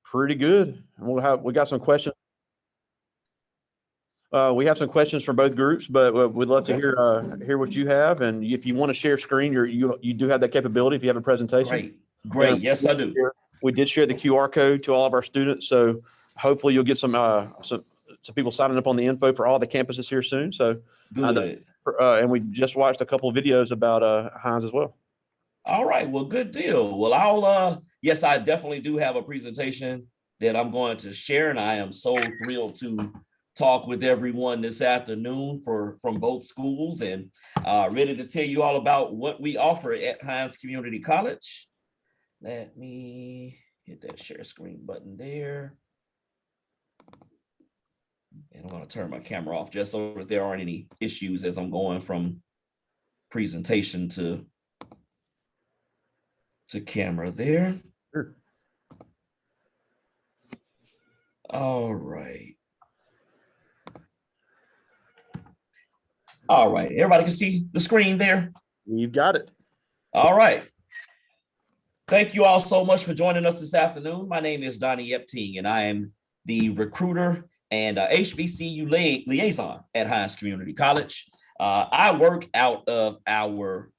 Pretty good. We got some questions. We have some questions from both groups, but we'd love to hear what you have. And if you want to share screen, you do have that capability if you have a presentation. Great. Yes, I do. We did share the QR code to all of our students, so hopefully you'll get some people signing up on the info for all the campuses here soon. So good. And we just watched a couple of videos about Hinds as well. All right. Well, good deal. Well, yes, I definitely do have a presentation that I'm going to share, and I am so thrilled to talk with everyone this afternoon from both schools, and ready to tell you all about what we offer at Hinds Community College. Let me hit that share screen button there. And I'm going to turn my camera off just so that there aren't any issues as I'm going from presentation to camera there. Sure. All right. All right. Everybody can see the screen there? You've got it. All right. Thank you all so much for joining us this afternoon. My name is Donny Epting, and I am the recruiter and HBCU liaison at Hinds Community College. I work out of our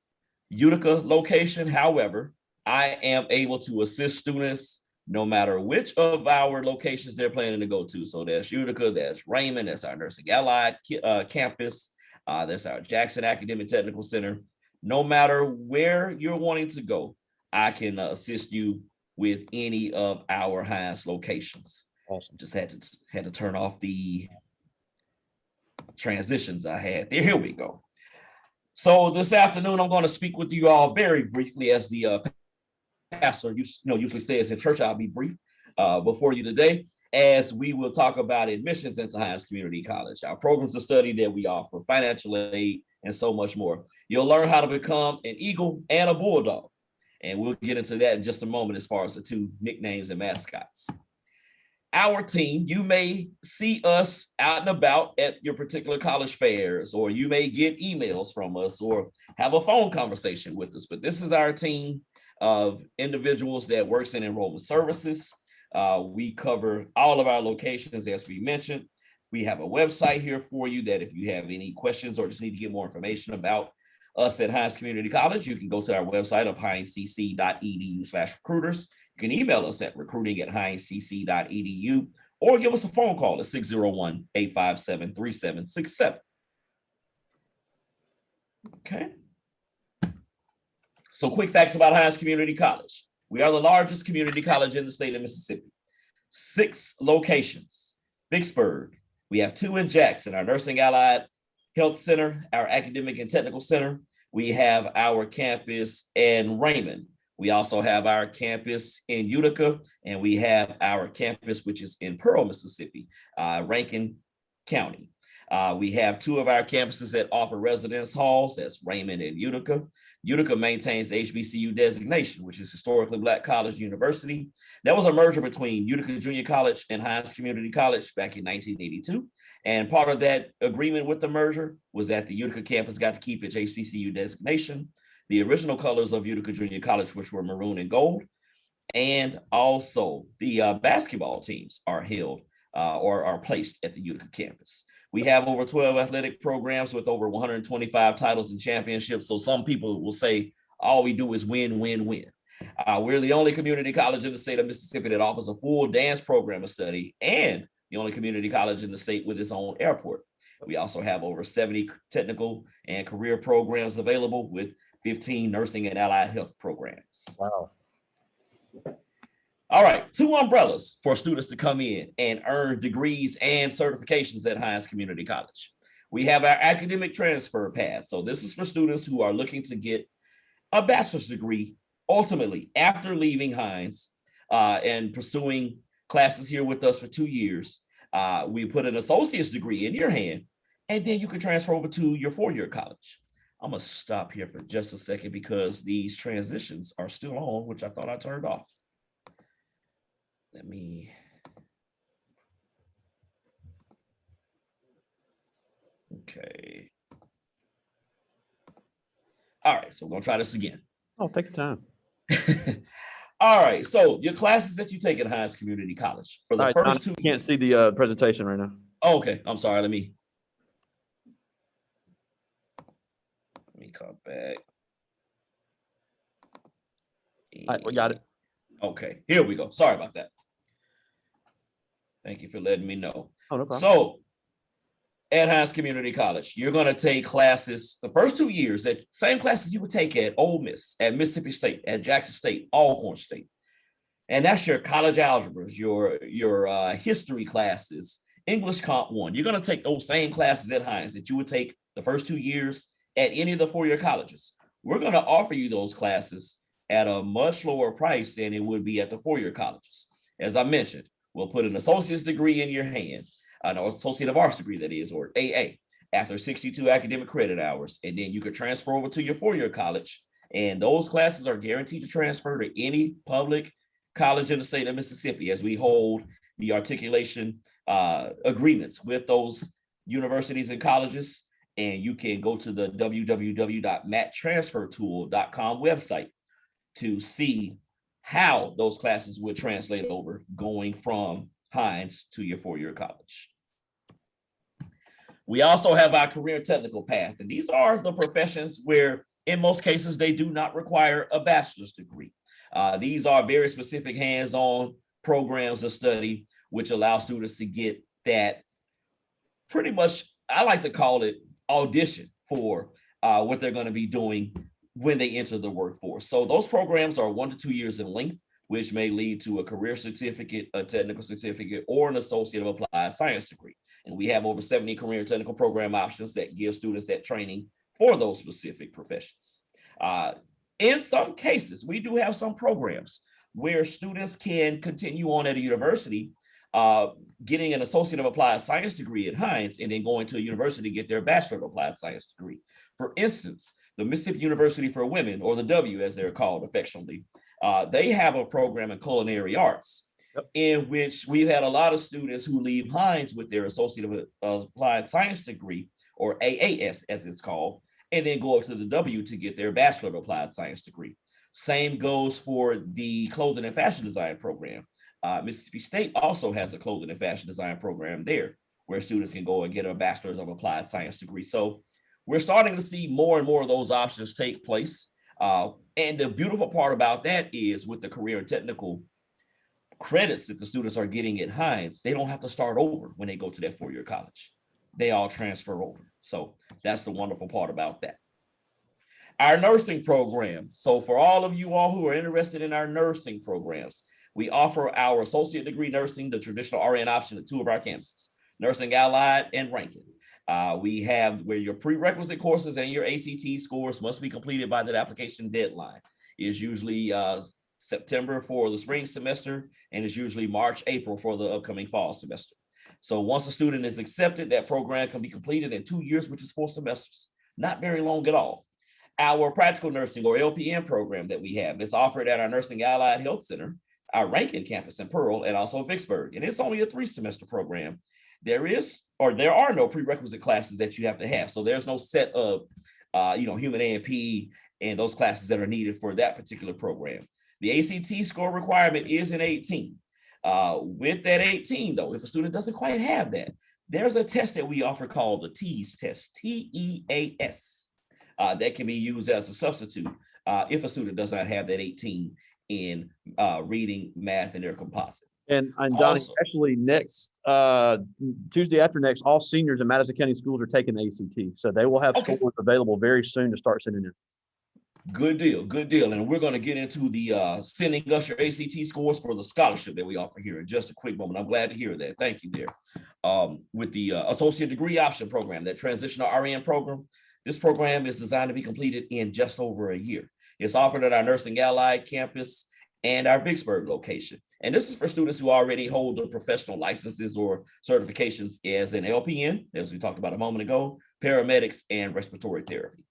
Utica location. However, I am able to assist students no matter which of our locations they're planning to go to. So there's Utica, there's Raymond, that's our Nursing Allied campus, there's our Jackson Academic Technical Center. No matter where you're wanting to go, I can assist you with any of our Hinds locations. Awesome. Just had to turn off the transitions I had there. Here we go. So this afternoon, I'm going to speak with you all very briefly, as the pastor usually says in church. I'll be brief before you today, as we will talk about admissions into Hinds Community College, our programs of study that we offer, financial aid, and so much more. You'll learn how to become an eagle and a bulldog, and we'll get into that in just a moment as far as the two nicknames and mascots. Our team, you may see us out and about at your particular college fairs, or you may get emails from us or have a phone conversation with us, but this is our team of individuals that works in enrollment services. We cover all of our locations, as we mentioned. We have a website here for you that if you have any questions or just need to get more information about us at Hinds Community College, you can go to our website of hindscc.edu/recruiters. You can email us at recruiting@hindscc.edu, or give us a phone call at 601-857-3767. Okay. So quick facts about Hinds Community College. We are the largest community college in the state of Mississippi. 6 locations. Vicksburg. We have 2 in Jackson, our Nursing Allied Health Center, our Academic and Technical Center. We have our campus in Raymond. We also have our campus in Utica, and we have our campus, which is in Pearl, Mississippi, Rankin County. We have 2 of our campuses that offer residence halls. That's Raymond and Utica. Utica maintains the HBCU designation, which is Historically Black College University. That was a merger between Utica Junior College and Hinds Community College back in 1982. And part of that agreement with the merger was that the Utica campus got to keep its HBCU designation, the original colors of Utica Junior College, which were maroon and gold, and also the basketball teams are held or are placed at the Utica campus. We have over 12 athletic programs with over 125 titles and championships. So some people will say all we do is win, win, win. We're the only community college in the state of Mississippi that offers a full dance program of study, and the only community college in the state with its own airport. We also have over 70 technical and career programs available, with 15 nursing and allied health programs. Wow. All right, 2 umbrellas for students to come in and earn degrees and certifications at Hinds Community College. We have our academic transfer path. So this is for students who are looking to get a bachelor's degree ultimately after leaving Hinds and pursuing classes here with us for 2 years. We put an associate's degree in your hand, and then you can transfer over to your 4-year college. I'm gonna stop here for just a second because these transitions are still on, which I thought I turned off. Let me. Okay. All right, so we're gonna try this again. Oh, take your time. All All right. So your classes that you take at Hinds Community College for the All right, first Donny, two. can't see the presentation right now. Oh, okay. I'm sorry. Let me come back. All right, we got it. Okay, here we go. Sorry about that. Thank you for letting me know. Oh, no problem. So at Hinds Community College, you're going to take classes the first 2 years, that same classes you would take at Ole Miss, at Mississippi State, at Jackson State, Alcorn State. And that's your college algebras, your history classes, English Comp 1. You're going to take those same classes at Hinds that you would take the first 2 years at any of the four-year colleges. We're going to offer you those classes at a much lower price than it would be at the four-year colleges. As I mentioned, we'll put an associate's degree in your hand, an associate of arts degree, that is, or AA, after 62 academic credit hours. And then you could transfer over to your four-year college. And those classes are guaranteed to transfer to any public college in the state of Mississippi, as we hold the articulation agreements with those universities and colleges. And you can go to the www.mattransfertool.com website to see how those classes would translate over going from Hinds to your four-year college. We also have our career technical path, and these are the professions where in most cases they do not require a bachelor's degree. These are very specific hands-on programs of study which allow students to get that pretty much, I like to call it, audition for what they're going to be doing when they enter the workforce. So those programs are 1 to 2 years in length, which may lead to a career certificate, a technical certificate, or an associate of applied science degree. And we have over 70 career and technical program options that give students that training for those specific professions. In some cases, we do have some programs where students can continue on at a university, getting an associate of applied science degree at Hinds, and then going to a university to get their bachelor of applied science degree. For instance, the Mississippi University for Women, or the W as they're called affectionately, they have a program in culinary arts, in which we've had a lot of students who leave Hinds with their associate of applied science degree, or AAS as it's called, and then go up to the W to get their bachelor of applied science degree. Same goes for the clothing and fashion design program. Mississippi State also has a clothing and fashion design program there, where students can go and get a bachelor's of applied science degree. So we're starting to see more and more of those options take place. And the beautiful part about that is, with the career and technical credits that the students are getting at Hinds, they don't have to start over when they go to that four-year college. They all transfer over. So that's the wonderful part about that. Our nursing program. So for all of you all who are interested in our nursing programs, we offer our associate degree nursing, the traditional RN option, at 2 of our campuses, Nursing Allied and Rankin. We have where your prerequisite courses and your ACT scores must be completed by that application deadline. Is usually September for the spring semester, and it's usually March, April for the upcoming fall semester. So once a student is accepted, that program can be completed in 2 years, which is 4 semesters. Not very long at all. Our practical nursing, or LPN program that we have, is offered at our Nursing Allied Health Center, our Rankin campus in Pearl, and also Vicksburg. And it's only a 3-semester program. There are no prerequisite classes that you have to have. So there's no set of, human A&P and those classes that are needed for that particular program. The ACT score requirement is an 18. With that 18, though, if a student doesn't quite have that, there's a test that we offer called the TEAS test, TEAS, that can be used as a substitute if a student does not have that 18 in reading, math, and their composite. And Donny, actually next Tuesday after next, all seniors in Madison County schools are taking the ACT. So they will have scores available very soon to start sending in. Good deal, good deal. And we're going to get into the sending us your ACT scores for the scholarship that we offer here in just a quick moment. I'm glad to hear that. Thank you there. With the associate degree option program, that transitional RN program, this program is designed to be completed in just over a year. It's offered at our Nursing Allied campus and our Vicksburg location. And this is for students who already hold the professional licenses or certifications as an LPN, as we talked about a moment ago, paramedics, and respiratory therapy.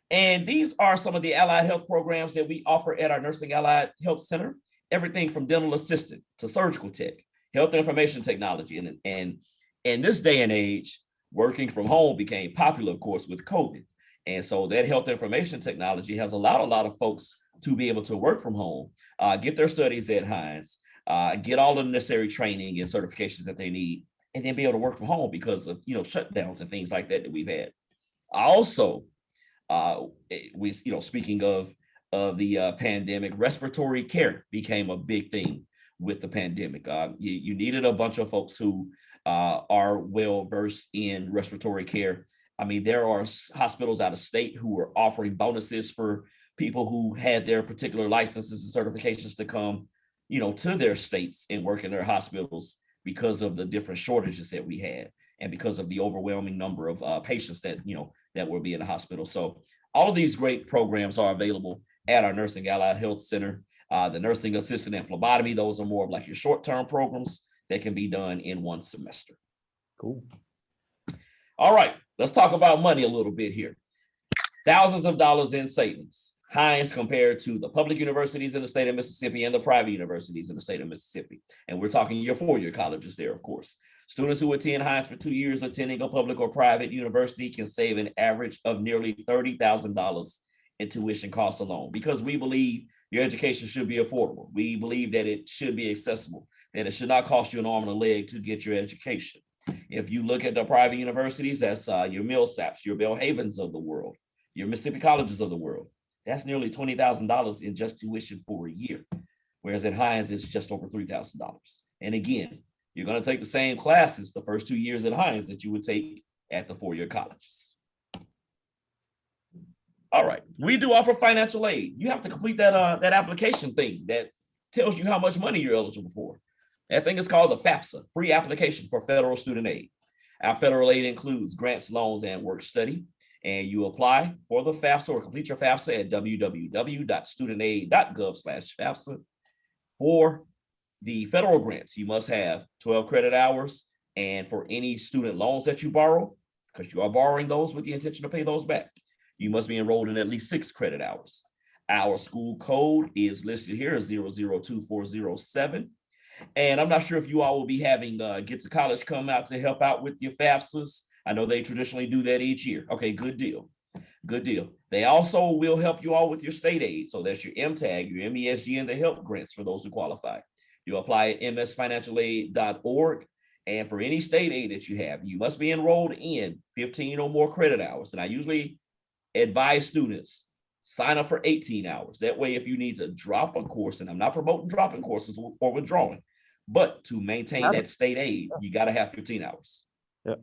And these are some of the allied health programs that we offer at our Nursing Allied Health Center, everything from dental assistant to surgical tech, health information technology. And in this day and age, working from home became popular, of course, with COVID. And so that health information technology has allowed a lot of folks to be able to work from home, get their studies at Hinds, get all the necessary training and certifications that they need, and then be able to work from home because of shutdowns and things like that that we've had. Also, speaking of the pandemic, respiratory care became a big thing with the pandemic. You needed a bunch of folks who are well versed in respiratory care. I mean, there are hospitals out of state who are offering bonuses for people who had their particular licenses and certifications to come, to their states and work in their hospitals because of the different shortages that we had and because of the overwhelming number of patients that will be in the hospital. So all of these great programs are available at our Nursing Allied Health Center. The nursing assistant and phlebotomy, those are more of like your short-term programs that can be done in one semester. Cool. All right, let's talk about money a little bit here. Thousands of dollars in savings. Hinds compared to the public universities in the state of Mississippi and the private universities in the state of Mississippi. And we're talking your four-year colleges there, of course. Students who attend Hinds for 2 years attending a public or private university can save an average of nearly $30,000 in tuition costs alone, because we believe your education should be affordable. We believe that it should be accessible, that it should not cost you an arm and a leg to get your education. If you look at the private universities, that's your Millsaps, your Belhavens of the world, your Mississippi colleges of the world. That's nearly $20,000 in just tuition for a year. Whereas at Hinds, it's just over $3,000. And again, you're going to take the same classes the first 2 years at Hinds that you would take at the four-year colleges. All right, we do offer financial aid. You have to complete that application thing that tells you how much money you're eligible for. That thing is called the Fafsa, free application for federal student aid. Our federal aid includes grants, loans, and work study. And you apply for the FAFSA or complete your FAFSA at www.studentaid.gov/FAFSA. For the federal grants, you must have 12 credit hours. And for any student loans that you borrow, because you are borrowing those with the intention to pay those back, you must be enrolled in at least 6 credit hours. Our school code is listed here as 002407. And I'm not sure if you all will be having Get to College come out to help out with your FAFSAs. I know they traditionally do that each year. Okay, good deal. Good deal. They also will help you all with your state aid. So that's your MTAG, your MESG, and the HELP grants for those who qualify. You apply at msfinancialaid.org. And for any state aid that you have, you must be enrolled in 15 or more credit hours. And I usually advise students, sign up for 18 hours. That way, if you need to drop a course, and I'm not promoting dropping courses or withdrawing, but to maintain that state aid, you got to have 15 hours. Yep.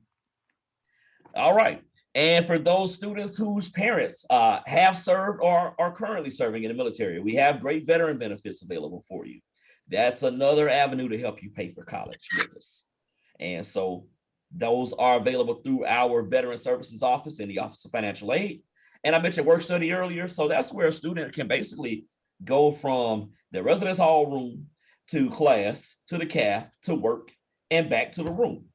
All right. And for those students whose parents have served or are currently serving in the military, we have great veteran benefits available for you. That's another avenue to help you pay for college with us. And so those are available through our Veteran Services Office in the Office of Financial Aid. And I mentioned work study earlier. So that's where a student can basically go from the residence hall room to class, to the caf, to work, and back to the room.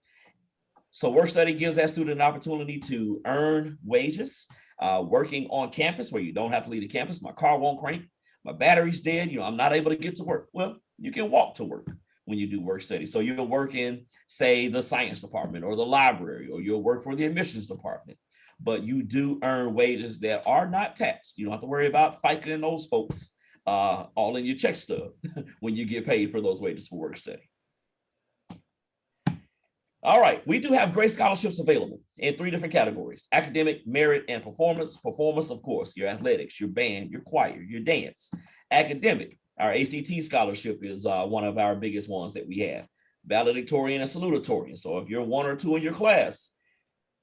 So work study gives that student an opportunity to earn wages, working on campus where you don't have to leave the campus. My car won't crank. My battery's dead. I'm not able to get to work. Well, you can walk to work when you do work study. So you'll work in, say, the science department or the library, or you'll work for the admissions department. But you do earn wages that are not taxed. You don't have to worry about FICA and those folks all in your check stub when you get paid for those wages for work study. All right, we do have great scholarships available in 3 different categories: academic, merit, and performance. Performance, of course, your athletics, your band, your choir, your dance. Academic, our ACT scholarship is one of our biggest ones that we have. Valedictorian and salutatorian. So if you're 1 or 2 in your class,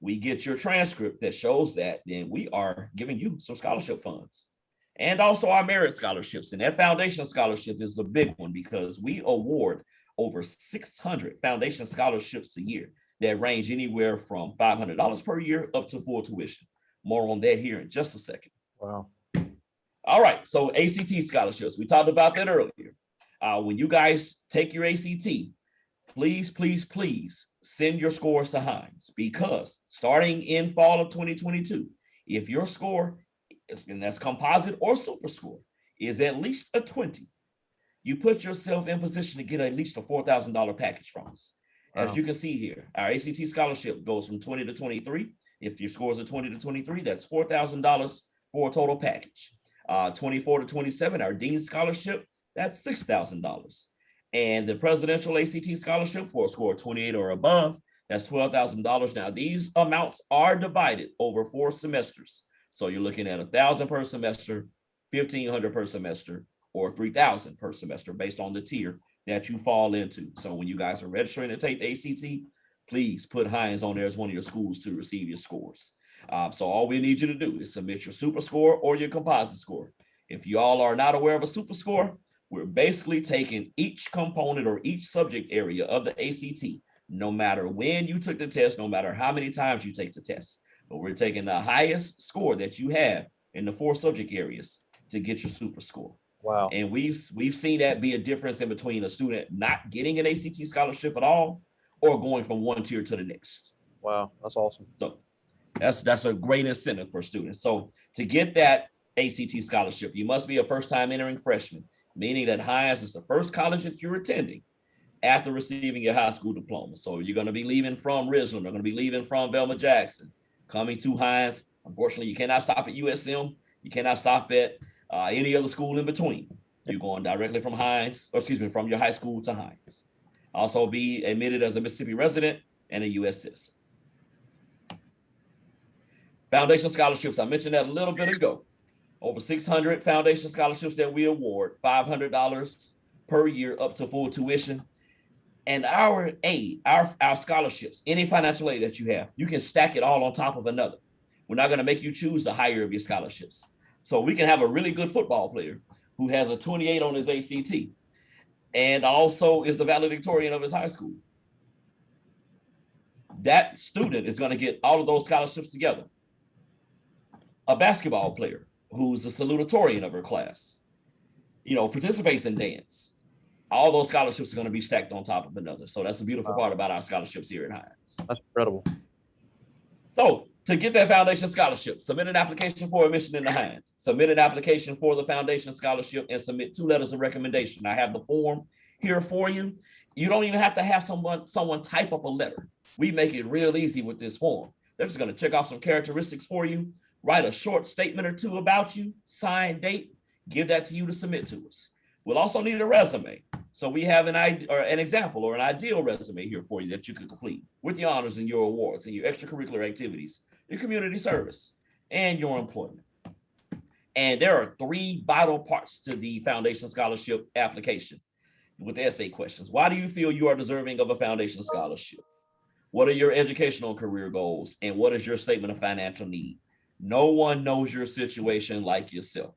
we get your transcript that shows that, then we are giving you some scholarship funds. And also our merit scholarships. And that foundation scholarship is the big one, because we award over 600 foundation scholarships a year that range anywhere from $500 per year up to full tuition. More on that here in just a second. Wow. All right, so ACT scholarships, we talked about that earlier. When you guys take your ACT, please, please, please send your scores to Hinds, because starting in fall of 2022, if your score, and that's composite or super score, is at least a 20, you put yourself in position to get at least a $4,000 package from us. Wow. As you can see here, our ACT scholarship goes from 20 to 23. If your scores are 20 to 23, that's $4,000 for a total package. 24 to 27, our Dean Scholarship, that's $6,000. And the Presidential ACT Scholarship for a score of 28 or above, that's $12,000. Now, these amounts are divided over 4 semesters. So you're looking at $1,000 per semester, $1,500 per semester, or $3,000 per semester based on the tier that you fall into. So when you guys are registering to take the ACT, please put Hinds on there as one of your schools to receive your scores. So all we need you to do is submit your super score or your composite score. If you all are not aware of a super score, we're basically taking each component or each subject area of the ACT, no matter when you took the test, no matter how many times you take the test. But we're taking the highest score that you have in the 4 subject areas to get your super score. Wow. And we've seen that be a difference in between a student not getting an ACT scholarship at all or going from one tier to the next. Wow, that's awesome. So that's a great incentive for students. So to get that ACT scholarship, you must be a first-time entering freshman, meaning that Hinds is the first college that you're attending after receiving your high school diploma. So you're going to be leaving from Ridgeland, you're going to be leaving from Velma Jackson, coming to Hinds. Unfortunately, you cannot stop at USM. You cannot stop at any other school in between. You're going directly from from your high school to Hinds. Also be admitted as a Mississippi resident and a U.S. citizen. Foundation scholarships, I mentioned that a little bit ago. Over 600 foundation scholarships that we award, $500 per year up to full tuition. And our aid, our scholarships, any financial aid that you have, you can stack it all on top of another. We're not going to make you choose the higher of your scholarships. So we can have a really good football player who has a 28 on his ACT and also is the valedictorian of his high school. That student is going to get all of those scholarships together. A basketball player who's the salutatorian of her class, participates in dance. All those scholarships are going to be stacked on top of another. So that's the beautiful part about our scholarships here at Hinds. That's incredible. So to get that foundation scholarship, submit an application for admission into Hinds, submit an application for the foundation scholarship, and submit 2 letters of recommendation. I have the form here for you. You don't even have to have someone type up a letter. We make it real easy with this form. They're just going to check off some characteristics for you, write a short statement or 2 about you, sign, date, give that to you to submit to us. We'll also need a resume. So we have an example or an ideal resume here for you that you can complete with your honors and your awards and your extracurricular activities, your community service, and your employment. And there are 3 vital parts to the foundation scholarship application with the essay questions. Why do you feel you are deserving of a foundation scholarship? What are your educational career goals? And what is your statement of financial need? No one knows your situation like yourself.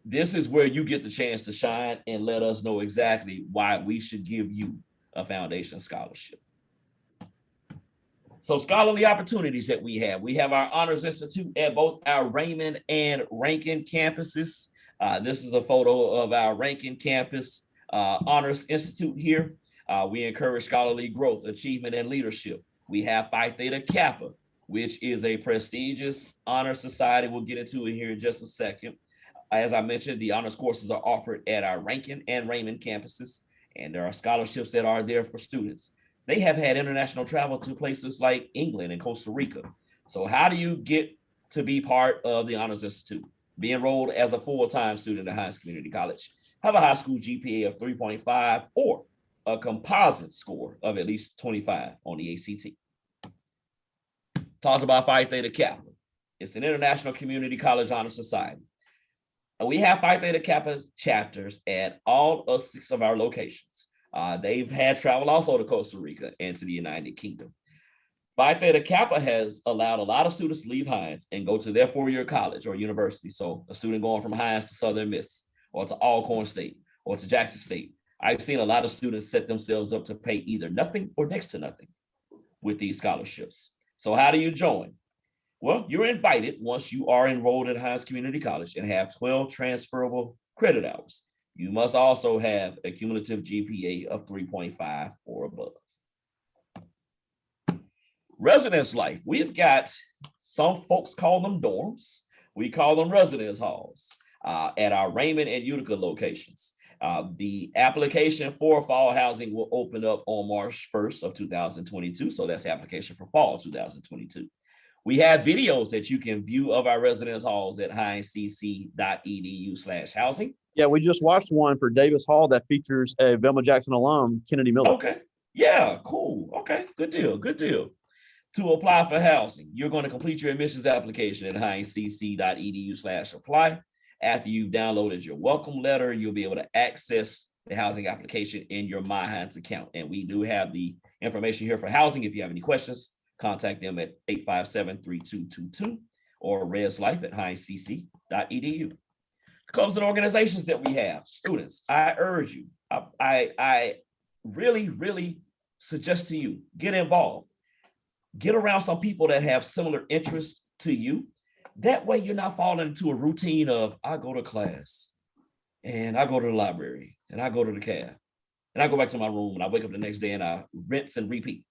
This is where you get the chance to shine and let us know exactly why we should give you a foundation scholarship. So scholarly opportunities that we have our Honors Institute at both our Raymond and Rankin campuses. This is a photo of our Rankin campus Honors Institute here. We encourage scholarly growth, achievement, and leadership. We have Phi Theta Kappa, which is a prestigious honor society. We'll get into it here in just a second. As I mentioned, the honors courses are offered at our Rankin and Raymond campuses, and there are scholarships that are there for students. They have had international travel to places like England and Costa Rica. So how do you get to be part of the Honors Institute? Be enrolled as a full-time student at Hinds Community College, have a high school GPA of 3.5 or a composite score of at least 25 on the ACT. Talked about Phi Theta Kappa. It's an international community college honor society. We have Phi Theta Kappa chapters at all 6 of our locations. They've had travel also to Costa Rica and to the United Kingdom. Phi Theta Kappa has allowed a lot of students to leave Hinds and go to their 4-year college or university. So a student going from Hinds to Southern Miss or to Alcorn State or to Jackson State. I've seen a lot of students set themselves up to pay either nothing or next to nothing with these scholarships. So how do you join? Well, you're invited once you are enrolled at Hinds Community College and have 12 transferable credit hours. You must also have a cumulative GPA of 3.5 or above. Residence life. We've got, some folks call them dorms. We call them residence halls at our Raymond and Utica locations. The application for fall housing will open up on March 1st of 2022. So that's the application for fall 2022. We have videos that you can view of our residence halls at hindscc.edu/housing. Yeah, we just watched one for Davis Hall that features a Velma Jackson alum, Kennedy Miller. Okay. Yeah, cool. Okay, good deal. Good deal. To apply for housing, you're going to complete your admissions application at hindscc.edu/apply. After you've downloaded your welcome letter, you'll be able to access the housing application in your My Hinds account. And we do have the information here for housing. If you have any questions, contact them at 857-3222 or reslife@hindscc.edu. Clubs and organizations that we have, students, I urge you, I really, really suggest to you, get involved. Get around some people that have similar interests to you. That way you're not falling into a routine of, I go to class and I go to the library and I go to the cab and I go back to my room and I wake up the next day and I rinse and repeat.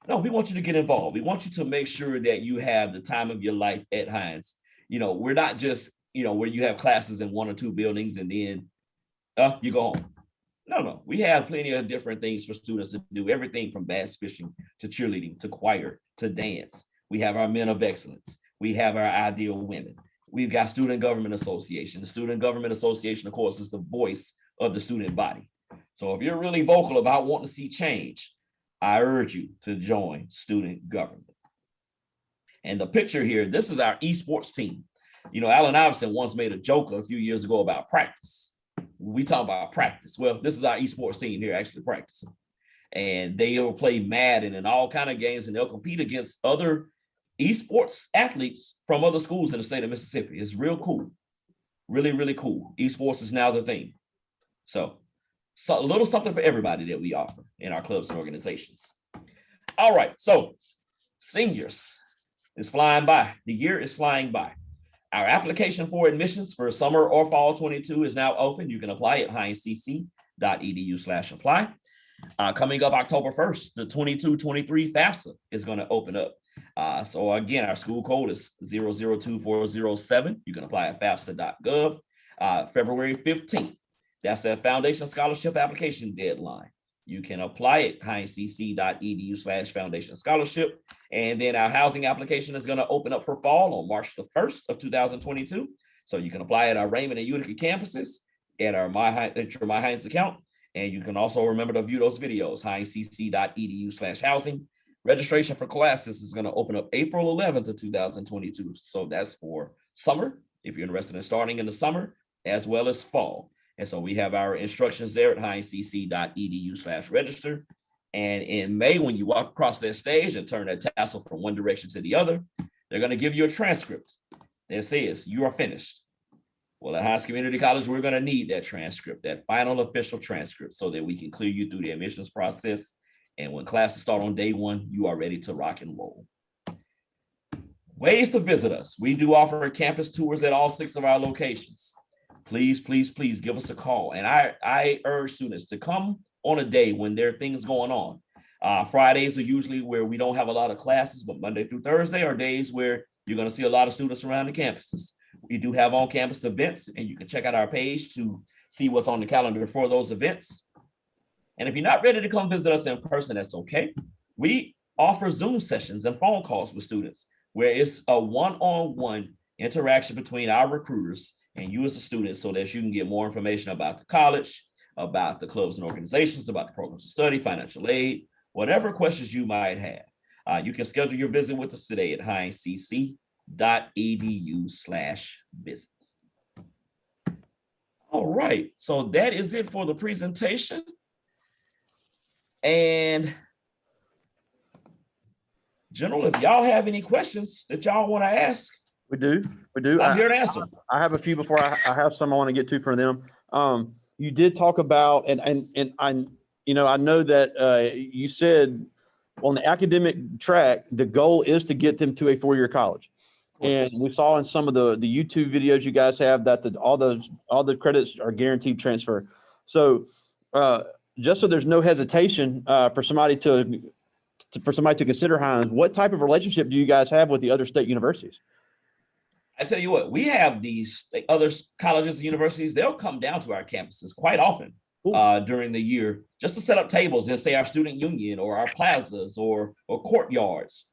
No, we want you to get involved. We want you to make sure that you have the time of your life at Hinds. We're not just, where you have classes in one or two buildings and then you go home. No, we have plenty of different things for students to do, everything from bass fishing to cheerleading to choir to dance. We have our men of excellence. We have our ideal women. We've got Student Government Association. The Student Government Association, of course, is the voice of the student body. So if you're really vocal about wanting to see change, I urge you to join student government. And the picture here, this is our esports team. Allen Iverson once made a joke a few years ago about practice. We talk about practice. Well, this is our esports team here actually practicing. And they will play Madden and all kind of games, and they'll compete against other esports athletes from other schools in the state of Mississippi. It's real cool. Really, really cool. Esports is now the thing. So a little something for everybody that we offer in our clubs and organizations. All right. So seniors is flying by. The year is flying by. Our application for admissions for summer or fall 22 is now open. You can apply at hindscc.edu/apply. Coming up October 1st, the 22-23 Fafsa is going to open up. So again, our school code is 002407. You can apply at fafsa.gov. February 15th, that's that foundation scholarship application deadline. You can apply at hindscc.edu/foundation scholarship. And then our housing application is going to open up for fall on March the 1st of 2022. So you can apply at our Raymond and Utica campuses at your My Hinds account. And you can also remember to view those videos, hindscc.edu/housing. Registration for classes is going to open up April 11th of 2022. So that's for summer, if you're interested in starting in the summer, as well as fall. And so we have our instructions there at hindscc.edu/register. And in May, when you walk across that stage and turn that tassel from one direction to the other, they're going to give you a transcript that says you are finished. Well, at Hinds Community College, we're going to need that transcript, that final official transcript, so that we can clear you through the admissions process. And when classes start on day one, you are ready to rock and roll. Ways to visit us. We do offer campus tours at all 6 of our locations. Please, please, please give us a call. And I urge students to come on a day when there are things going on. Fridays are usually where we don't have a lot of classes, but Monday through Thursday are days where you're going to see a lot of students around the campuses. We do have on-campus events, and you can check out our page to see what's on the calendar for those events. And if you're not ready to come visit us in person, that's okay. We offer Zoom sessions and phone calls with students where it's a one-on-one interaction between our recruiters and you as a student, so that you can get more information about the college, about the clubs and organizations, about the programs of study, financial aid, whatever questions you might have. You can schedule your visit with us today at hindscc.edu/visit. All right, so that is it for the presentation. And General, if y'all have any questions that y'all want to ask, we do. I'm here to answer. I have a few before I have some I want to get to from them. You did talk about, and I know that you said on the academic track, the goal is to get them to a 4-year college. And we saw in some of the YouTube videos you guys have that all the credits are guaranteed transfer. So just so there's no hesitation for somebody to consider Hinds, what type of relationship do you guys have with the other state universities? I tell you what, we have these other colleges and universities. They'll come down to our campuses quite often during the year just to set up tables and say our student union or our plazas or courtyards,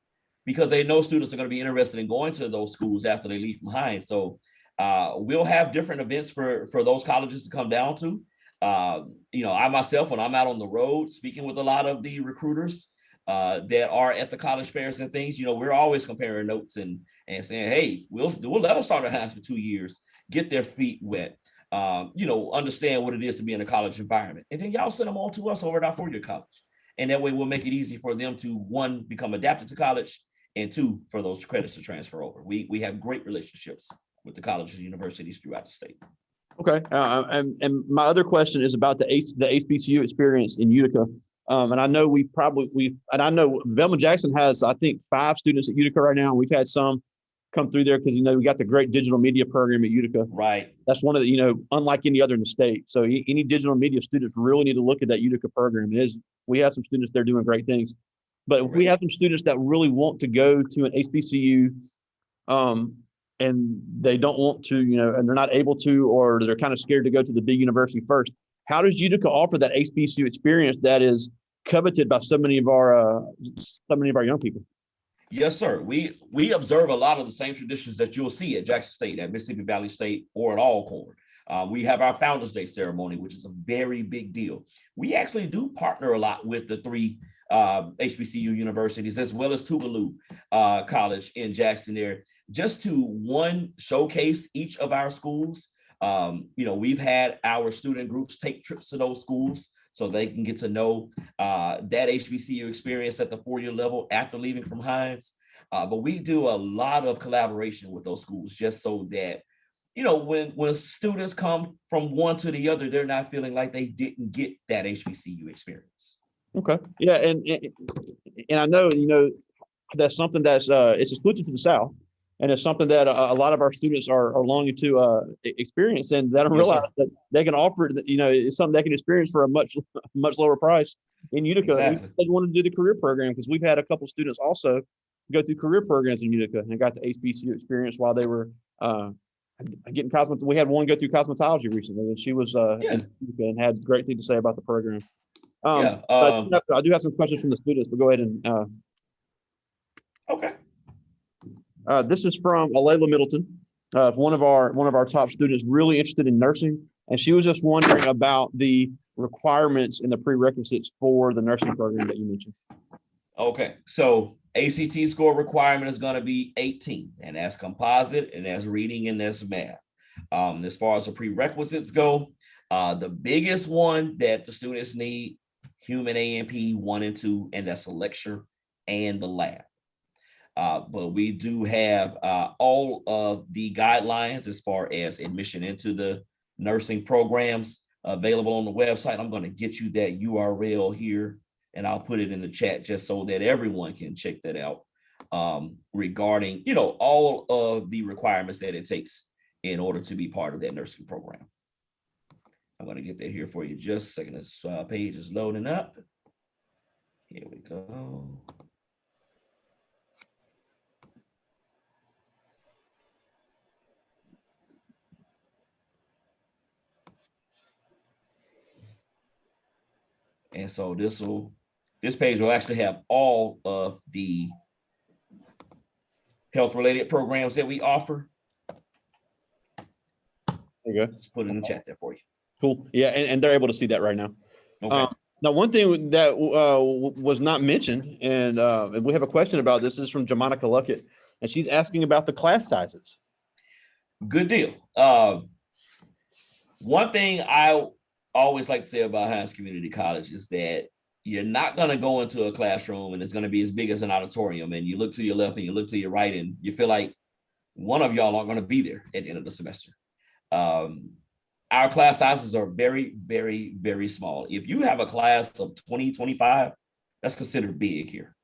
because they know students are going to be interested in going to those schools after they leave from Hinds. So we'll have different events for those colleges to come down to. I myself, when I'm out on the road speaking with a lot of the recruiters that are at the college fairs and things, we're always comparing notes and saying, hey, we'll let them start at Hinds for 2 years, get their feet wet, understand what it is to be in a college environment. And then y'all send them on to us over at our 4-year college. And that way we'll make it easy for them to, one, become adapted to college, and two, for those credits to transfer over. We have great relationships with the colleges and universities throughout the state. Okay. And my other question is about the HBCU experience in Utica. And I know and I know Velma Jackson has, I think, 5 students at Utica right now. We've had some come through there because, we got the great digital media program at Utica. Right. That's one of the, unlike any other in the state. So any digital media students really need to look at that Utica program. We have some students there doing great things. But if we have some students that really want to go to an HBCU, and they don't want to, and they're not able to, or they're kind of scared to go to the big university first, how does Utica offer that HBCU experience that is coveted by so many of our young people? Yes, sir. We observe a lot of the same traditions that you'll see at Jackson State, at Mississippi Valley State, or at Alcorn. We have our Founders Day ceremony, which is a very big deal. We actually do partner a lot with the 3 HBCU universities, as well as Tougaloo College in Jackson there, just to, one, showcase each of our schools. We've had our student groups take trips to those schools so they can get to know that HBCU experience at the 4-year level after leaving from Hinds. But we do a lot of collaboration with those schools just so that, when students come from one to the other, they're not feeling like they didn't get that HBCU experience. Okay. Yeah. And I know, that's something that's it's exclusive to the South. And it's something that a lot of our students are longing to experience, and they don't realize that they can offer it. It's something they can experience for a much lower price in Utica. Exactly. They want to do the career program, because we've had a couple students also go through career programs in Utica and got the HBCU experience while they were getting cosmetology. We had one go through cosmetology recently, and she was in Utica and had great things to say about the program. I do have some questions from the students, but go ahead and. Okay. This is from Alayla Middleton, one of our top students, really interested in nursing, and she was just wondering about the requirements and the prerequisites for the nursing program that you mentioned. Okay, so ACT score requirement is going to be 18, and that's composite, and that's reading, and that's math. As far as the prerequisites go, the biggest one that the students need, human A&P 1 and 2, and that's a lecture and the lab. But we do have all of the guidelines as far as admission into the nursing programs available on the website. I'm going to get you that URL here, and I'll put it in the chat just so that everyone can check that out regarding, all of the requirements that it takes in order to be part of that nursing program. I'm going to get that here for you just a second. This page is loading up. Here we go. And so this page will actually have all of the health-related programs that we offer. There you go. Just put it in the chat there for you. Cool. Yeah, and they're able to see that right now. Okay. Now, one thing that was not mentioned, and we have a question about this, is from Jamonica Luckett, and she's asking about the class sizes. Good deal. One thing I always like to say about Hinds Community College is that you're not going to go into a classroom and it's going to be as big as an auditorium, and you look to your left and you look to your right and you feel like one of y'all aren't going to be there at the end of the semester. Our class sizes are very, very, very small. If you have a class of 20, 25, that's considered big here.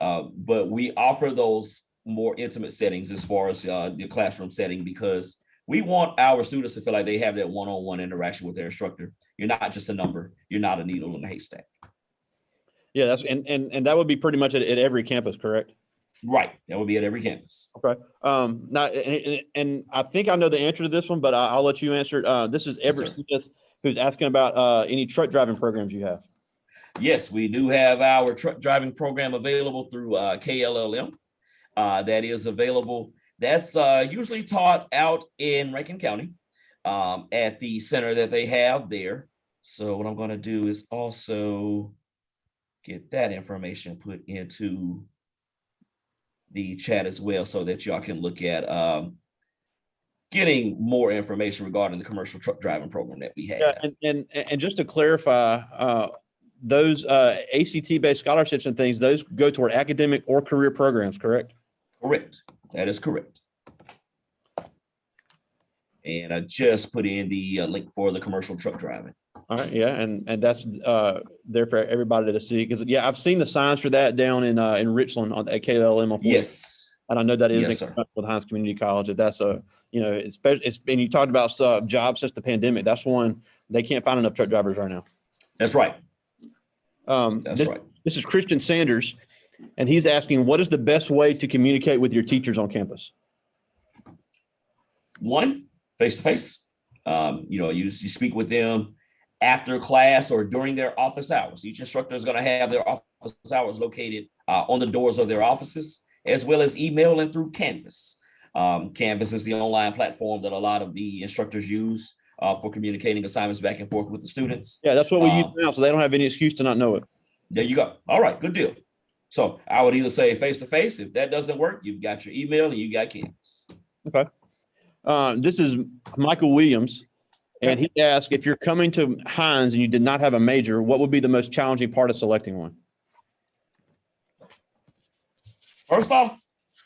But we offer those more intimate settings as far as the classroom setting, because we want our students to feel like they have that one-on-one interaction with their instructor. You're not just a number. You're not a needle in a haystack. Yeah, that's and that would be pretty much at every campus, correct? Right. That would be at every campus. Okay. Now, and I think I know the answer to this one, but I'll let you answer it. This is Everett Smith, who's asking about any truck driving programs you have. Yes, we do have our truck driving program available through KLLM. that is available. That's usually taught out in Rankin County at the center that they have there. So what I'm going to do is also get that information put into the chat as well so that y'all can look at getting more information regarding the commercial truck driving program that we have. Yeah, and just to clarify, those ACT-based scholarships and things, those go toward academic or career programs, correct? Correct. That is correct. And I just put in the link for the commercial truck driving. All right, yeah, and that's there for everybody to see, because yeah, I've seen the signs for that down in Richland at KLM on 40. Yes, and I know that is yes, in with Hinds Community College. That's a it's and you talked about jobs since the pandemic. That's one they can't find enough truck drivers right now. That's right. That's right. This is Christian Sanders, and he's asking, what is the best way to communicate with your teachers on campus? One, face-to-face. You speak with them after class or during their office hours. Each instructor is going to have their office hours located on the doors of their offices, as well as email and through Canvas. Canvas is the online platform that a lot of the instructors use for communicating assignments back and forth with the students. Yeah, that's what we use now, so they don't have any excuse to not know it. There you go. All right, good deal. So I would either say face-to-face. If that doesn't work, you've got your email and you got Canvas. Okay. This is Michael Williams, and he asked, if you're coming to Hinds and you did not have a major, what would be the most challenging part of selecting one? First off,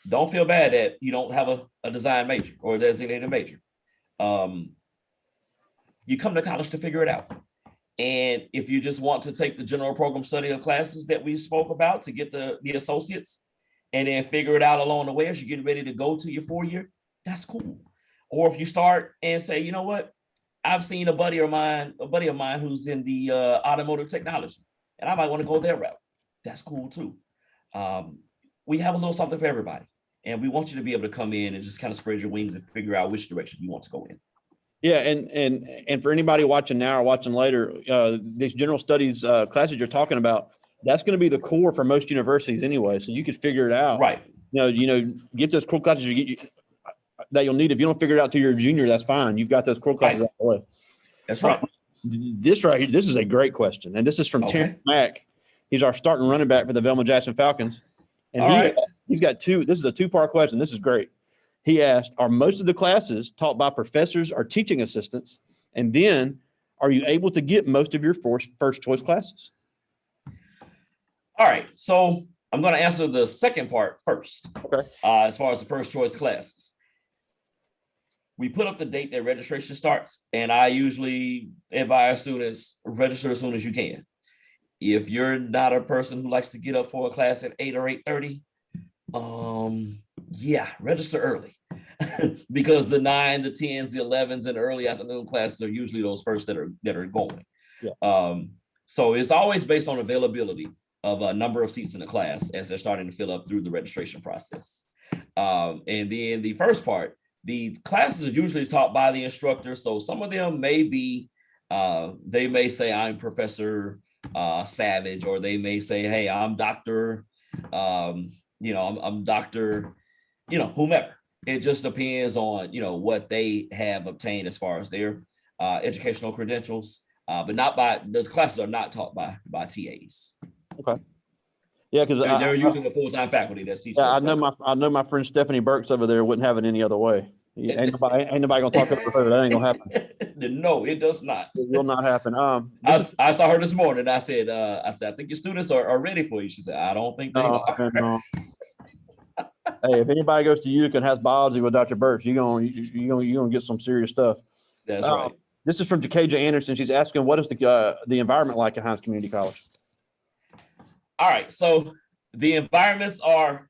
don't feel bad that you don't have a design major or a designated major. You come to college to figure it out. And if you just want to take the general program study of classes that we spoke about to get the associates and then figure it out along the way as you get ready to go to your 4-year, that's cool. Or if you start and say, you know what, I've seen a buddy of mine who's in the automotive technology, and I might want to go their route. That's cool too. We have a little something for everybody, and we want you to be able to come in and just kind of spread your wings and figure out which direction you want to go in. Yeah, and for anybody watching now or watching later, these general studies classes you're talking about, that's going to be the core for most universities anyway. So you could figure it out. Right. Get those core classes that you'll need. If you don't figure it out till you're a junior, that's fine. You've got those core classes out of the way. That's right. This right here, this is a great question, and this is from Terrence Mack. He's our starting running back for the Velma Jackson Falcons, and he's got two. This is a 2-part question. This is great. He asked, are most of the classes taught by professors or teaching assistants? And then are you able to get most of your first choice classes? All right. So I'm going to answer the second part first. Okay. As far as the first choice classes. We put up the date that registration starts, and I usually advise students register as soon as you can. If you're not a person who likes to get up for a class at 8 or 8:30, register early because the 9, the 10s, the 11s, and early afternoon classes are usually those first that are going. Yeah. So it's always based on availability of a number of seats in the class as they're starting to fill up through the registration process. And then the first part, the classes are usually taught by the instructor. So some of them may be, they may say, I'm Professor Savage, or they may say, hey, I'm Dr. I'm Dr. Whomever. It just depends on, what they have obtained as far as their educational credentials, but the classes are not taught by TAs. Okay. Yeah, because they're usually the full-time faculty that's teaching. Yeah, I know my friend Stephanie Burks over there wouldn't have it any other way. Ain't nobody gonna talk over her. That ain't gonna happen. No, it does not. It will not happen. I saw her this morning. I said, I think your students are ready for you. She said, I don't think they are. No. Hey, if anybody goes to Utica and has biology with Dr. Burks, you're gonna get some serious stuff. That's right. This is from Jakaja Anderson. She's asking, what is the environment like at Hinds Community College? All right, so the environments are,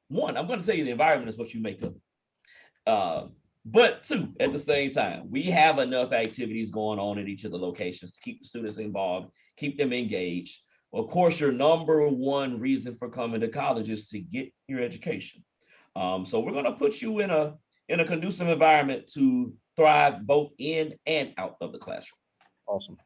one, I'm going to tell you the environment is what you make of it. But two, at the same time, we have enough activities going on at each of the locations to keep the students involved, keep them engaged. Of course, your number one reason for coming to college is to get your education. So we're going to put you in a conducive environment to thrive both in and out of the classroom. Awesome.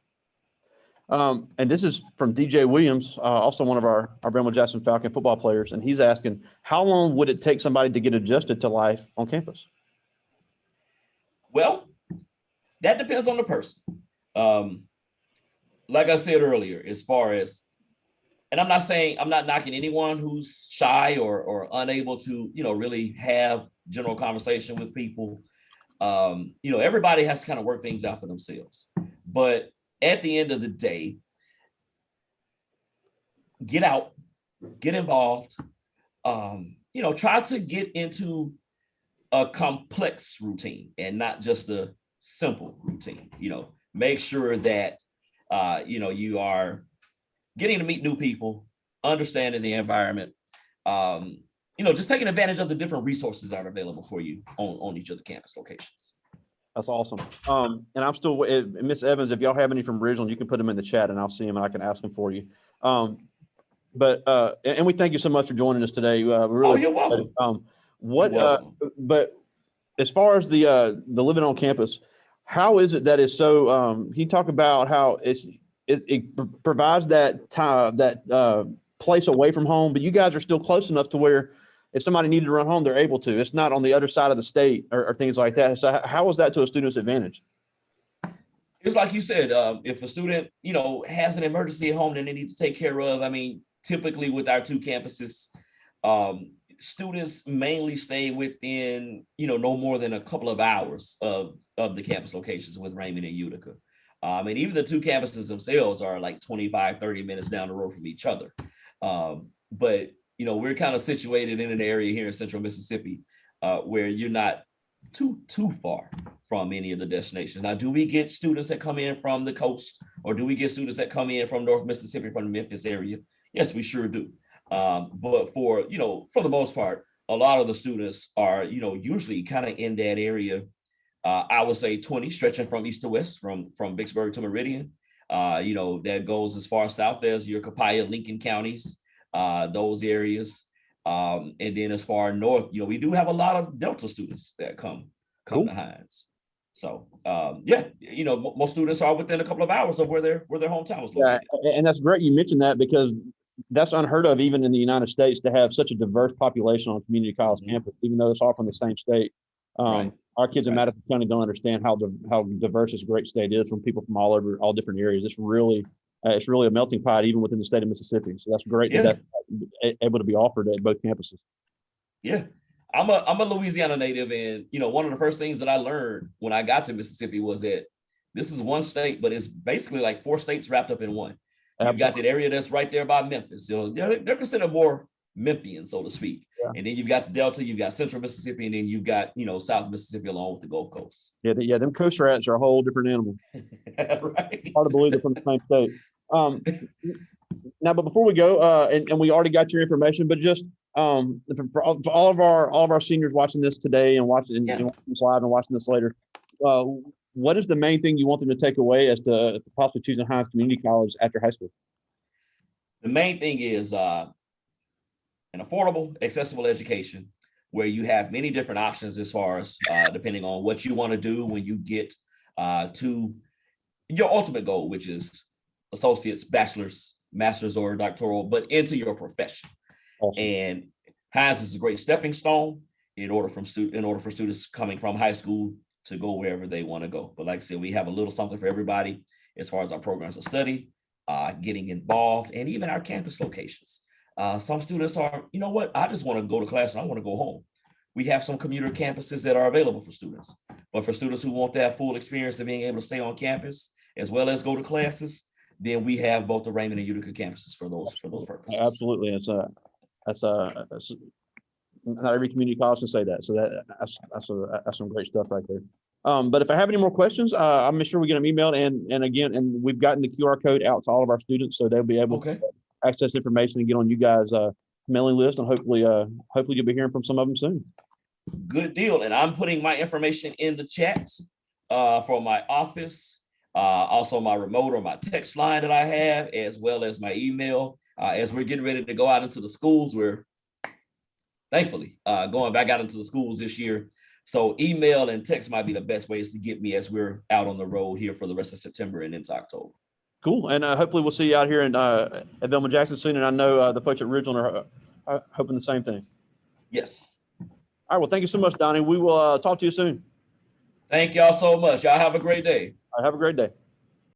And this is from DJ Williams, also one of our Bramwell Jackson Falcon football players. And he's asking, how long would it take somebody to get adjusted to life on campus? Well, that depends on the person. Like I said earlier, as far as, and I'm not knocking anyone who's shy or unable to, really have general conversation with people. Everybody has to kind of work things out for themselves. But at the end of the day, get out, get involved, try to get into a complex routine and not just a simple routine. Make sure that, you are getting to meet new people, understanding the environment, just taking advantage of the different resources that are available for you on each of the campus locations. That's awesome. And I'm still, Miss Evans, if y'all have any from Ridgeland, you can put them in the chat and I'll see them and I can ask them for you. But we thank you so much for joining us today. Really, you're welcome. But as far as the living on campus, how is it that it's so, can you talk about how it provides that time, that place away from home, but you guys are still close enough to where if somebody needed to run home, they're able to. It's not on the other side of the state or things like that. So how is that to a student's advantage? It's like you said, if a student, has an emergency at home that they need to take care of, typically with our two campuses, students mainly stay within, no more than a couple of hours of the campus locations with Raymond and Utica. And even the two campuses themselves are like 25, 30 minutes down the road from each other. But we're kind of situated in an area here in central Mississippi where you're not too far from any of the destinations. Now, do we get students that come in from the coast, or do we get students that come in from North Mississippi, from the Memphis area? Yes, we sure do. But for the most part, a lot of the students are, usually kind of in that area. I would say 20, stretching from east to west, from Vicksburg to Meridian. That goes as far south as your Copiah, Lincoln counties, those areas. And then as far north, we do have a lot of Delta students that come Cool. to Hinds. So most students are within a couple of hours of where their hometown is located. Yeah, and that's great you mentioned that, because that's unheard of even in the United States to have such a diverse population on a community college campus, even though it's all from the same state. Right. Our kids in Madison County don't understand how diverse this great state is, from people from all over, all different areas. It's really a melting pot even within the state of Mississippi. So that's great that that's able to be offered at both campuses. Yeah. I'm a Louisiana native, and one of the first things that I learned when I got to Mississippi was that this is one state, but it's basically like 4 states wrapped up in one. You've got that area that's right there by Memphis. They're considered more Memphian, so to speak. Yeah. And then you've got the Delta, you've got Central Mississippi, and then you've got South Mississippi along with the Gulf Coast. Yeah, them coast rats are a whole different animal. Right. Hard to believe they're from the same state. Now, but before we go, and we already got your information, but just for all of our seniors watching this today and watching this live and watching this later, what is the main thing you want them to take away as to possibly choosing Hinds Community College after high school? The main thing is an affordable, accessible education where you have many different options as far as depending on what you want to do when you get to your ultimate goal, which is associates, bachelor's, master's, or doctoral, but into your profession. Awesome. And Hinds is a great stepping stone in order for students coming from high school to go wherever they want to go. But like I said, we have a little something for everybody as far as our programs of study, getting involved, and even our campus locations. Some students are, I just want to go to class and I want to go home. We have some commuter campuses that are available for students. But for students who want that full experience of being able to stay on campus as well as go to classes, then we have both the Raymond and Utica campuses for those purposes. Absolutely. That's not every community college can say that. So that's some great stuff right there. But if I have any more questions, I'll make sure we get them emailed. And we've gotten the QR code out to all of our students, so they'll be able to access information and get on you guys' mailing list. And hopefully you'll be hearing from some of them soon. Good deal. And I'm putting my information in the chat for my office, also my remote or my text line that I have, as well as my email. As we're getting ready to go out into the schools, we're thankfully going back out into the schools this year. So email and text might be the best ways to get me as we're out on the road here for the rest of September and into October. Cool. And hopefully we'll see you out here at Velma Jackson soon. And I know the folks at Ridgeland are hoping the same thing. Yes. All right. Well, thank you so much, Donnie. We will talk to you soon. Thank y'all so much. Y'all have a great day. All right, have a great day.